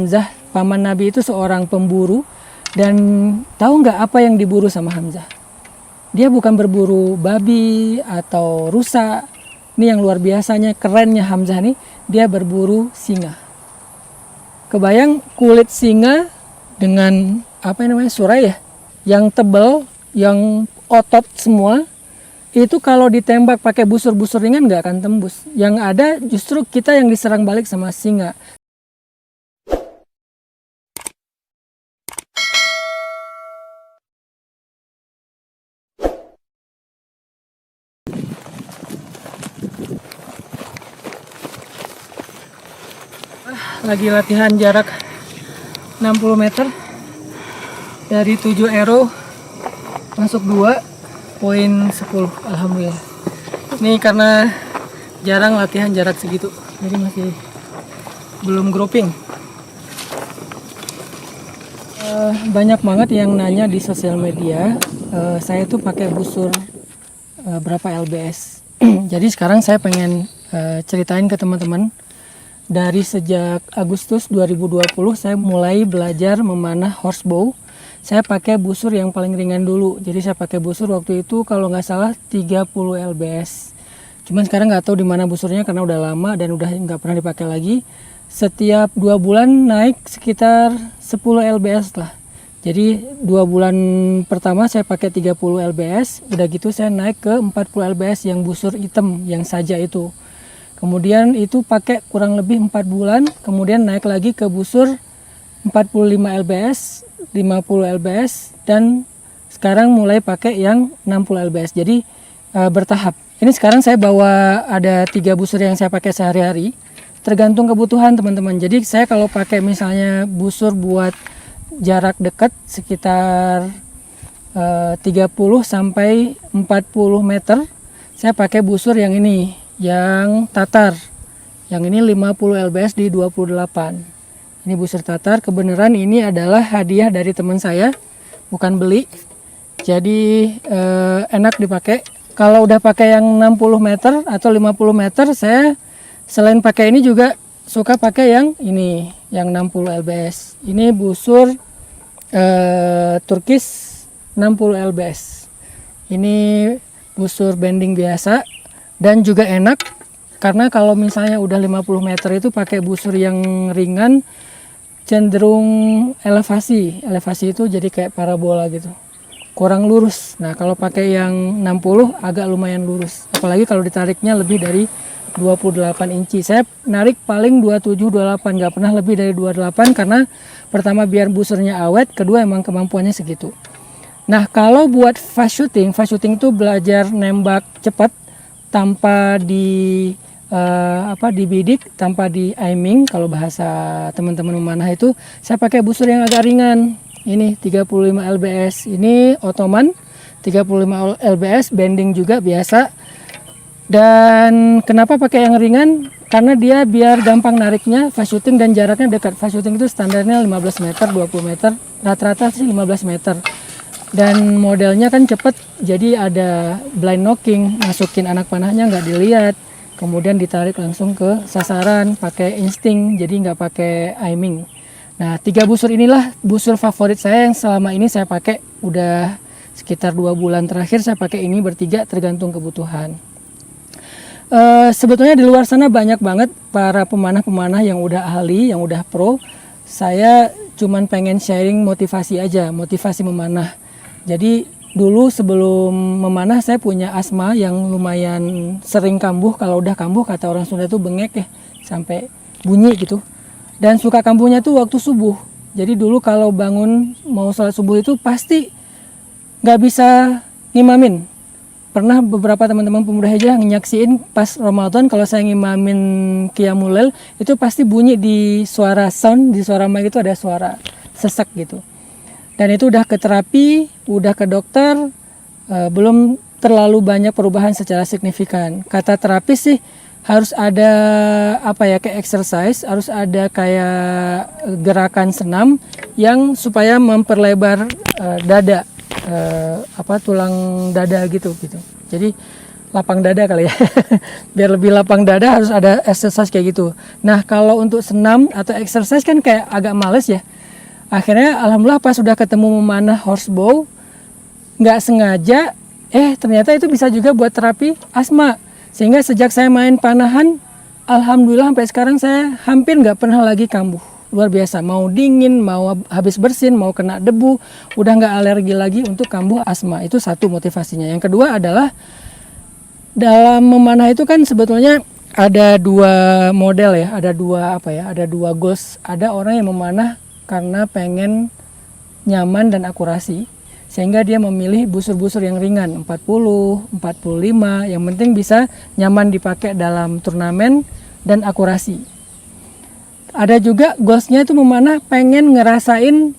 Hamzah, paman Nabi itu seorang pemburu, dan tahu nggak apa yang diburu sama Hamzah? Dia bukan berburu babi atau rusa. Ini yang luar biasanya, kerennya Hamzah nih, dia berburu singa. Kebayang kulit singa dengan apa namanya, surai ya, yang tebal, yang otot semua, itu kalau ditembak pakai busur-busur ringan nggak akan tembus. Yang ada justru kita yang diserang balik sama singa. Lagi latihan jarak 60 meter dari 7 arrow masuk 2 poin 10. Alhamdulillah. Ini karena jarang latihan jarak segitu, jadi masih belum grouping. Banyak banget yang nanya di sosial media, saya tuh pakai busur berapa LBS. Jadi sekarang saya pengen ceritain ke teman-teman. Dari sejak Agustus 2020 saya mulai belajar memanah horsebow. Saya pakai busur yang paling ringan dulu. Jadi saya pakai busur waktu itu kalau nggak salah 30 LBS. Cuman sekarang nggak tahu di mana busurnya karena udah lama dan udah nggak pernah dipakai lagi. Setiap 2 bulan naik sekitar 10 LBS lah. Jadi 2 bulan pertama saya pakai 30 LBS. Udah gitu saya naik ke 40 LBS yang busur hitam yang saja itu. Kemudian itu pakai kurang lebih 4 bulan, kemudian naik lagi ke busur 45 LBS, 50 LBS, dan sekarang mulai pakai yang 60 LBS. Jadi bertahap. Ini sekarang saya bawa ada 3 busur yang saya pakai sehari-hari, tergantung kebutuhan teman-teman. Jadi saya kalau pakai misalnya busur buat jarak dekat sekitar 30 sampai 40 meter, saya pakai busur yang ini. Yang tatar, yang ini 50 LBS di 28. Ini busur tatar, kebenaran ini adalah hadiah dari teman saya, bukan beli. Jadi enak dipakai. Kalau udah pakai yang 60 meter atau 50 meter, saya selain pakai ini juga suka pakai yang ini, yang 60 LBS. Ini busur Turkish 60 LBS. Ini busur bending biasa. Dan juga enak karena kalau misalnya udah 50 meter itu pakai busur yang ringan cenderung elevasi itu jadi kayak parabola gitu, kurang lurus. Nah kalau pakai yang 60 agak lumayan lurus, apalagi kalau ditariknya lebih dari 28 inci. Saya narik paling 27-28, nggak pernah lebih dari 28 karena pertama biar busurnya awet, kedua emang kemampuannya segitu. Nah kalau buat fast shooting itu belajar nembak cepat tanpa dibidik, tanpa di aiming, kalau bahasa teman-teman memanah itu, saya pakai busur yang agak ringan. Ini 35 LBS, ini Ottoman 35 LBS, bending juga biasa. Dan kenapa pakai yang ringan? Karena dia biar gampang nariknya, fast shooting dan jaraknya dekat. Fast shooting itu standarnya 15 meter, 20 meter, rata-rata sih 15 meter. Dan modelnya kan cepet, jadi ada blind knocking, masukin anak panahnya nggak dilihat, kemudian ditarik langsung ke sasaran pakai insting, jadi nggak pakai aiming. Nah 3 busur inilah busur favorit saya yang selama ini saya pakai, udah sekitar 2 bulan terakhir saya pakai ini bertiga, tergantung kebutuhan. Sebetulnya di luar sana banyak banget para pemanah-pemanah yang udah ahli, yang udah pro. Saya cuman pengen sharing motivasi aja, motivasi memanah. Jadi dulu sebelum memanah saya punya asma yang lumayan sering kambuh. Kalau udah kambuh kata orang Sunda tuh bengek ya, sampai bunyi gitu. Dan suka kambuhnya tuh waktu subuh. Jadi dulu kalau bangun mau sholat subuh itu pasti nggak bisa ngimamin. Pernah beberapa teman-teman pemuda hijrah nyaksiin pas Ramadan kalau saya ngimamin Qiyamul Lail itu pasti bunyi di suara sound, di suara mic itu ada suara sesek gitu. Dan itu udah ke terapi, udah ke dokter, belum terlalu banyak perubahan secara signifikan. Kata terapis sih harus ada kayak exercise, harus ada kayak gerakan senam yang supaya memperlebar dada, tulang dada gitu. Jadi lapang dada kali ya. Biar lebih lapang dada harus ada exercise kayak gitu. Nah kalau untuk senam atau exercise kan kayak agak males ya. Akhirnya alhamdulillah pas sudah ketemu memanah horsebow, nggak sengaja ternyata itu bisa juga buat terapi asma. Sehingga sejak saya main panahan, alhamdulillah sampai sekarang saya hampir nggak pernah lagi kambuh. Luar biasa, mau dingin, mau habis bersin, mau kena debu, udah nggak alergi lagi untuk kambuh asma. Itu satu motivasinya. Yang kedua adalah dalam memanah itu kan sebetulnya ada dua model ya, ada dua goals. Ada orang yang memanah karena pengen nyaman dan akurasi, sehingga dia memilih busur-busur yang ringan, 40, 45, yang penting bisa nyaman dipakai dalam turnamen dan akurasi. Ada juga goalsnya itu memanah pengen ngerasain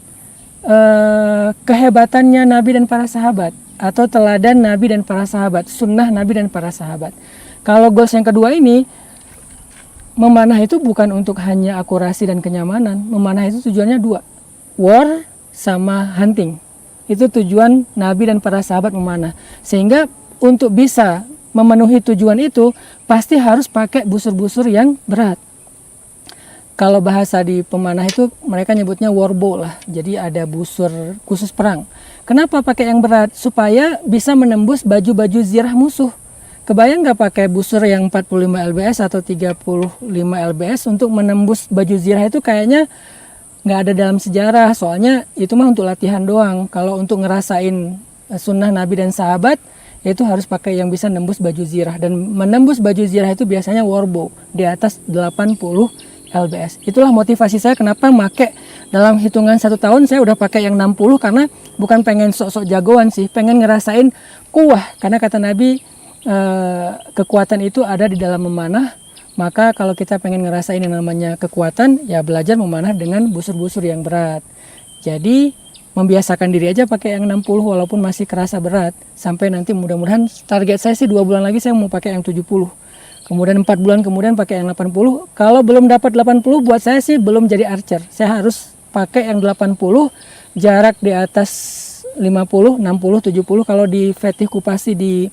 kehebatannya Nabi dan para sahabat, atau teladan Nabi dan para sahabat, sunnah Nabi dan para sahabat. Kalau goals yang kedua ini, memanah itu bukan untuk hanya akurasi dan kenyamanan. Memanah itu tujuannya dua, war sama hunting. Itu tujuan Nabi dan para sahabat memanah. Sehingga untuk bisa memenuhi tujuan itu pasti harus pakai busur-busur yang berat. Kalau bahasa di pemanah itu mereka nyebutnya warbow lah. Jadi ada busur khusus perang. Kenapa pakai yang berat? Supaya bisa menembus baju-baju zirah musuh. Kebayang nggak pakai busur yang 45 lbs atau 35 lbs untuk menembus baju zirah? Itu kayaknya nggak ada dalam sejarah. Soalnya itu mah untuk latihan doang. Kalau untuk ngerasain sunnah Nabi dan sahabat, itu harus pakai yang bisa nembus baju zirah. Dan menembus baju zirah itu biasanya warbow di atas 80 lbs. Itulah motivasi saya kenapa make dalam hitungan 1 tahun saya udah pakai yang 60, karena bukan pengen sok-sok jagoan sih, pengen ngerasain kuah. Karena kata Nabi kekuatan itu ada di dalam memanah. Maka kalau kita pengen ngerasain yang namanya kekuatan, ya belajar memanah dengan busur-busur yang berat. Jadi membiasakan diri aja pakai yang 60 walaupun masih kerasa berat. Sampai nanti mudah-mudahan target saya sih 2 bulan lagi saya mau pakai yang 70. Kemudian 4 bulan kemudian pakai yang 80. Kalau belum dapat 80, buat saya sih belum jadi archer. Saya harus pakai yang 80, jarak di atas 50, 60, 70. Kalau di Fetih Kupasi di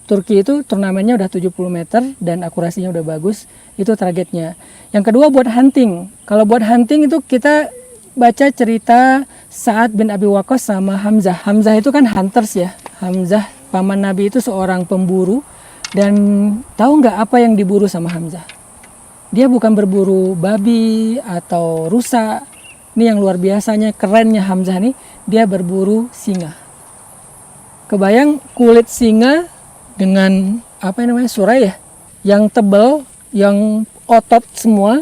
Turki itu turnamennya udah 70 meter dan akurasinya udah bagus. Itu targetnya. Yang kedua buat hunting. Kalau buat hunting itu kita baca cerita Sa'ad bin Abi Waqqas sama Hamzah. Hamzah itu kan hunters ya. Hamzah paman Nabi itu seorang pemburu. Dan tahu nggak apa yang diburu sama Hamzah? Dia bukan berburu babi atau rusa. Ini yang luar biasanya, kerennya Hamzah nih, dia berburu singa. Kebayang kulit singa dengan surai ya, yang tebal, yang otot semua.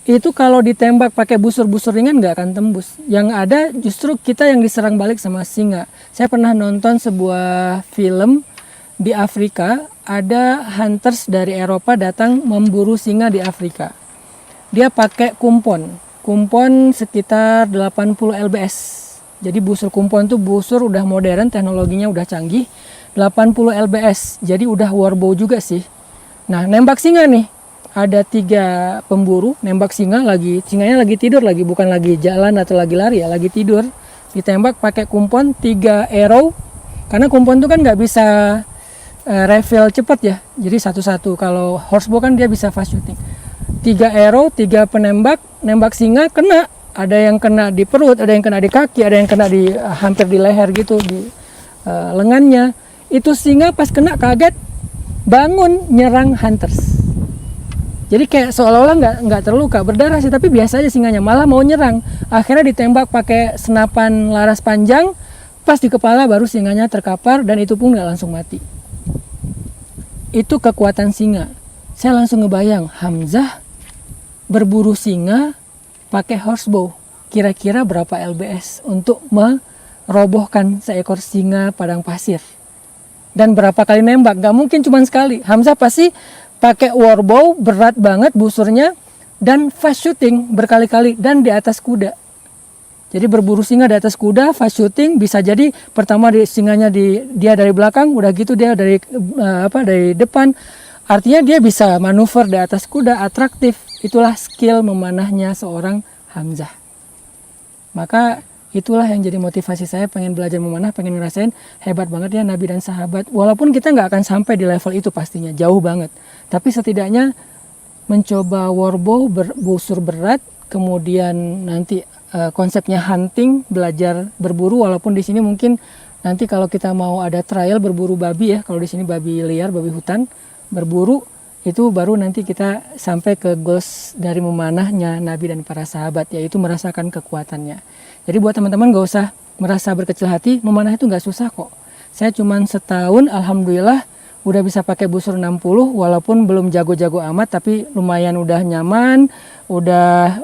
Itu kalau ditembak pakai busur-busur ringan nggak akan tembus. Yang ada justru kita yang diserang balik sama singa. Saya pernah nonton sebuah film di Afrika, ada hunters dari Eropa datang memburu singa di Afrika. Dia pakai kumpon sekitar 80 lbs. Jadi busur kumpon tuh busur udah modern, teknologinya udah canggih, 80 lbs. Jadi udah warbow juga sih. Nah, nembak singa nih. Ada 3 pemburu nembak singanya lagi tidur lagi, bukan lagi jalan atau lagi lari ya, lagi tidur. Ditembak pakai kumpon 3 arrow. Karena kumpon tuh kan nggak bisa refill cepat ya, jadi satu-satu. Kalau horsebow kan dia bisa fast shooting. 3 arrow, 3 penembak, nembak singa kena. Ada yang kena di perut, ada yang kena di kaki, ada yang kena di hampir di leher gitu, di lengannya. Itu singa pas kena kaget, bangun nyerang hunters. Jadi kayak seolah-olah nggak terluka, berdarah sih, tapi biasa aja singanya, malah mau nyerang. Akhirnya ditembak pakai senapan laras panjang, pas di kepala baru singanya terkapar, dan itu pun nggak langsung mati. Itu kekuatan singa. Saya langsung ngebayang Hamzah berburu singa pakai horsebow. Kira-kira berapa lbs untuk merobohkan seekor singa padang pasir. Dan berapa kali nembak? Gak mungkin cuma sekali. Hamzah pasti pakai warbow, berat banget busurnya, dan fast shooting berkali-kali, dan di atas kuda. Jadi berburu singa di atas kuda, fast shooting, bisa jadi pertama singanya dia dari belakang, udah gitu dia dari depan. Artinya dia bisa manuver di atas kuda, atraktif. Itulah skill memanahnya seorang Hamzah. Maka Itulah yang jadi motivasi saya pengen belajar memanah, pengen ngerasain hebat banget ya Nabi dan sahabat. Walaupun kita nggak akan sampai di level itu pastinya, jauh banget. Tapi setidaknya mencoba warbow, busur berat, kemudian nanti konsepnya hunting, belajar berburu. Walaupun di sini mungkin nanti kalau kita mau ada trial berburu babi ya, kalau di sini babi liar, babi hutan, berburu, itu baru nanti kita sampai ke goals dari memanahnya Nabi dan para sahabat, yaitu merasakan kekuatannya. Jadi buat teman-teman gak usah merasa berkecil hati, memanah itu gak susah kok. Saya cuman setahun alhamdulillah udah bisa pakai busur 60, walaupun belum jago-jago amat, tapi lumayan udah nyaman, udah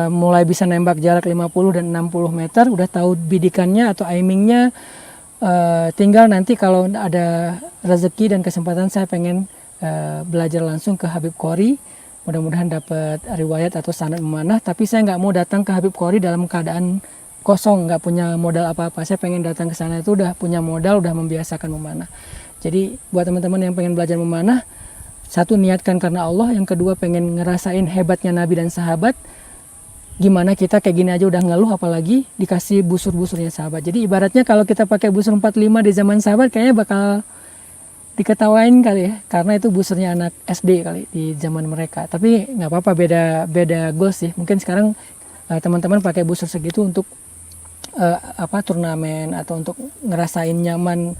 mulai bisa nembak jarak 50 dan 60 meter, udah tahu bidikannya atau aimingnya. Tinggal nanti kalau ada rezeki dan kesempatan saya pengen belajar langsung ke Habib Qori, mudah-mudahan dapat riwayat atau sanad memanah. Tapi saya nggak mau datang ke Habib Qori dalam keadaan kosong, nggak punya modal apa-apa. Saya pengen datang ke sana itu udah punya modal, udah membiasakan memanah. Jadi buat teman-teman yang pengen belajar memanah, satu, niatkan karena Allah, yang kedua pengen ngerasain hebatnya Nabi dan sahabat. Gimana kita kayak gini aja udah ngeluh, apalagi dikasih busur-busurnya sahabat. Jadi ibaratnya kalau kita pakai busur 45 di zaman sahabat kayaknya bakal diketawain kali ya, karena itu busurnya anak SD kali di zaman mereka. Tapi nggak apa-apa, beda goals sih. Mungkin sekarang teman-teman pakai busur segitu untuk turnamen atau untuk ngerasain nyaman,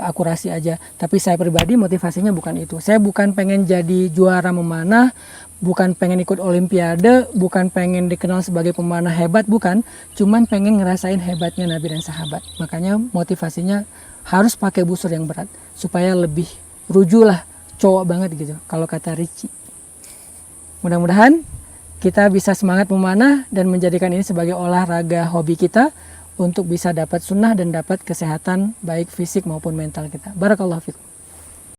akurasi aja. Tapi saya pribadi motivasinya bukan itu. Saya bukan pengen jadi juara memanah, bukan pengen ikut olimpiade, bukan pengen dikenal sebagai pemanah hebat, bukan. Cuman pengen ngerasain hebatnya Nabi dan sahabat. Makanya motivasinya harus pakai busur yang berat supaya lebih ruju lah, cowok banget gitu kalau kata Ricci. Mudah-mudahan kita bisa semangat memanah dan menjadikan ini sebagai olahraga hobi kita untuk bisa dapat sunnah dan dapat kesehatan baik fisik maupun mental kita. Barakallahu fikum.